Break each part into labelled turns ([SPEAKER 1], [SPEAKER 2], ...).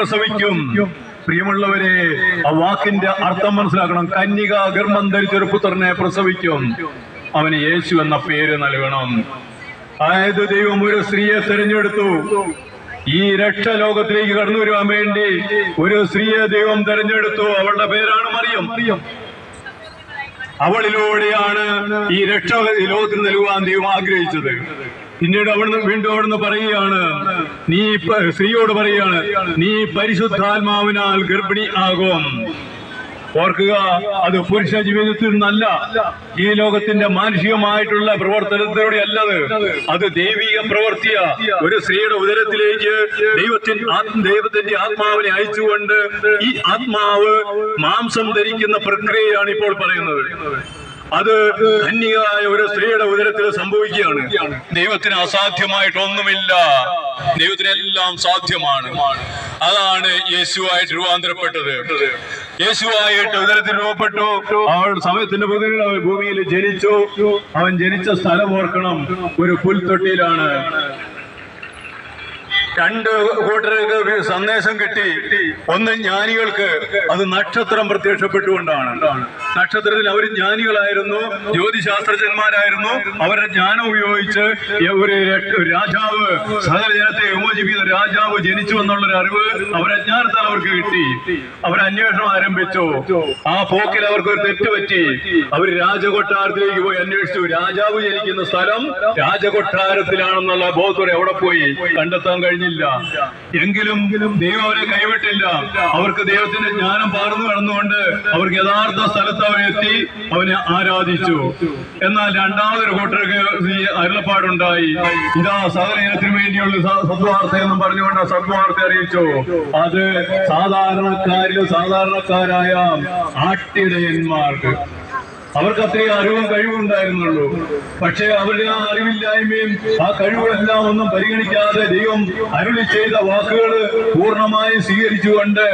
[SPEAKER 1] പ്രസവിക്കും. പ്രിയമുള്ളവരെ, ആ വാക്കിന്റെ അർത്ഥം മനസ്സിലാക്കണം. കന്യക ഗർഭം ധരിച്ചൊരു പുത്രനെ പ്രസവിക്കും, അവന് യേശു എന്ന പേര് നൽകണം. അതായത് ദൈവം ഒരു സ്ത്രീയെ തെരഞ്ഞെടുത്തു. ഈ രക്ഷലോകത്തിലേക്ക് കടന്നു വരുവാൻ വേണ്ടി ഒരു സ്ത്രീയെ ദൈവം തെരഞ്ഞെടുത്തു. അവളുടെ പേരാണ് മറിയം. അവളിലൂടെയാണ് ഈ രക്ഷ ലോകത്തിന് നൽകുവാൻ ദൈവം ആഗ്രഹിച്ചത്. പിന്നീട് വീണ്ടും അവിടുന്ന് പറയുകയാണ്, നീ സ്ത്രീയോട് പറയുകയാണ്, നീ പരിശുദ്ധാത്മാവിനാൽ ഗർഭിണി ആകും. ഓർക്കുക, അത് പുരുഷ ജീവിതത്തിൽ നിന്നല്ല, ഈ ലോകത്തിന്റെ മാനുഷികമായിട്ടുള്ള പ്രവർത്തനത്തിലൂടെ അല്ലത്, അത് ദൈവിക പ്രവർത്തിയ. ഒരു സ്ത്രീയുടെ ഉദരത്തിലേക്ക് ദൈവത്തിന്റെ ആത്മാവിനെ അയച്ചുകൊണ്ട് ഈ ആത്മാവ് മാംസം ധരിക്കുന്ന പ്രക്രിയയാണ് ഇപ്പോൾ പറയുന്നത്. അത് കന്യകയായ ഒരു സ്ത്രീയുടെ ഉദരത്തിൽ സംഭവിക്കുകയാണ്. ദൈവത്തിന് അസാധ്യമായിട്ടൊന്നുമില്ല, ദൈവത്തിനെല്ലാം സാധ്യമാണ്. അതാണ് യേശുവായിട്ട് രൂപാന്തരപ്പെട്ടത്. യേശുവായിട്ട് ഉദരത്തിൽ രൂപപ്പെട്ടു. അവൾ സമയത്തിന്റെ ഭൂമിയിൽ ജനിച്ചു. അവൻ ജനിച്ച സ്ഥലം ഓർക്കണം, ഒരു പുൽത്തൊട്ടിയിലാണ്. രണ്ട് കൂട്ടർക്ക് സന്ദേശം കിട്ടി. ഒന്ന് ജ്ഞാനികൾക്ക്, അത് നക്ഷത്രം പ്രത്യക്ഷപ്പെട്ടുകൊണ്ടാണ്. നക്ഷത്രത്തിൽ അവർ ജ്ഞാനികളായിരുന്നു, ജ്യോതിശാസ്ത്രജ്ഞന്മാരായിരുന്നു. അവരുടെ ജ്ഞാനം ഉപയോഗിച്ച് ഒരു രാജാവ്, സകല ജനത്തെ വിമോചിപ്പിക്കുന്ന രാജാവ് ജനിച്ചു എന്നുള്ളൊരു അറിവ് അവരുടെ ജ്ഞാനത്താൽ അവർക്ക് കിട്ടി. അവർ അന്വേഷണം ആരംഭിച്ചു. ആ പോക്കിൽ അവർക്ക് ഒരു തെറ്റ് പറ്റി. അവർ രാജകൊട്ടാരത്തിലേക്ക് പോയി അന്വേഷിച്ചു. രാജാവ് ജനിക്കുന്ന സ്ഥലം രാജകൊട്ടാരത്തിലാണെന്നുള്ള ബോധത്തോടെ അവിടെ പോയി കണ്ടെത്താൻ കഴിഞ്ഞില്ല. എങ്കിലും ദൈവം അവരെ കൈവിട്ടില്ല. അവർക്ക് ദൈവത്തിന്റെ ജ്ഞാനം പകർന്നു കടന്നുകൊണ്ട് അവർക്ക് യഥാർത്ഥ സ്ഥലത്ത് അവരെത്തി അവനെ ആരാധിച്ചു. എന്നാൽ രണ്ടാമതൊരു കൂട്ടർക്ക് അരുളപ്പാടുണ്ടായി. ഇതാ സകല ഇനത്തിനു വേണ്ടിയുള്ള സദ്വാർത്ത എന്നും പറഞ്ഞുകൊണ്ട് സദ്വാർത്ത അറിയിച്ചു. അത് സാധാരണക്കാരായ ആട്ടിടയന്മാർക്ക്. അവർക്ക് അത്രയും അറിവും കഴിവുണ്ടായിരുന്നുള്ളൂ. പക്ഷെ അവരുടെ ആ അറിവില്ലായ്മയും ആ കഴിവുമെല്ലാം ഒന്നും പരിഗണിക്കാതെ ദൈവം അരുളി ചെയ്ത വാക്കുകൾ പൂർണ്ണമായി സ്വീകരിച്ചുകൊണ്ട്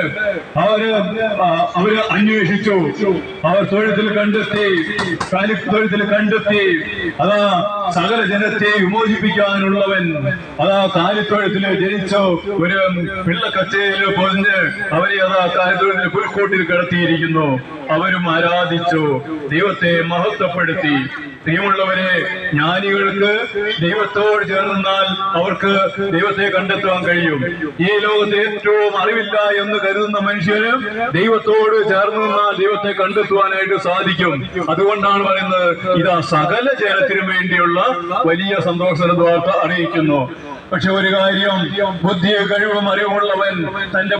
[SPEAKER 1] അവര് അന്വേഷിച്ചു. അവർ തൊഴുത്തിൽ കണ്ടെത്തി. അതാ സകല ജനത്തെ വിമോചിപ്പിക്കാനുള്ളവൻ. അതാ കാലിത്തൊഴുത്തിൽ ജനിച്ചു ഒരു പിള്ളക്കച്ചയിൽ പൊതിഞ്ഞ് അവരെ അതാ കാലിത്തൊഴുത്തിൽ പുൽക്കൂട്ടിൽ കിടത്തിയിരിക്കുന്നു. അവരും ആരാധിച്ചു, ദൈവത്തെ മഹത്വപ്പെടുത്തി. പ്രിയമുള്ളവരെ, ജ്ഞാനികൾക്ക് ദൈവത്തോട് ചേർന്നാൽ അവർക്ക് ദൈവത്തെ കണ്ടെത്താൻ കഴിയും. ഈ ലോകത്ത് ഏറ്റവും അറിവില്ല എന്ന് കരുതുന്ന മനുഷ്യന് ദൈവത്തോട് ചേർന്ന് നിന്നാൽ ദൈവത്തെ കണ്ടെത്തുവാനായിട്ട് സാധിക്കും. അതുകൊണ്ടാണ് പറയുന്നത്, ഇതാ സകല ജനത്തിനും വേണ്ടിയുള്ള വലിയ സന്തോഷ വാർത്ത അറിയിക്കുന്നു. പക്ഷെ ഒരു കാര്യം, ബുദ്ധിയും കഴിവും അറിവുമുള്ളവൻ തന്റെ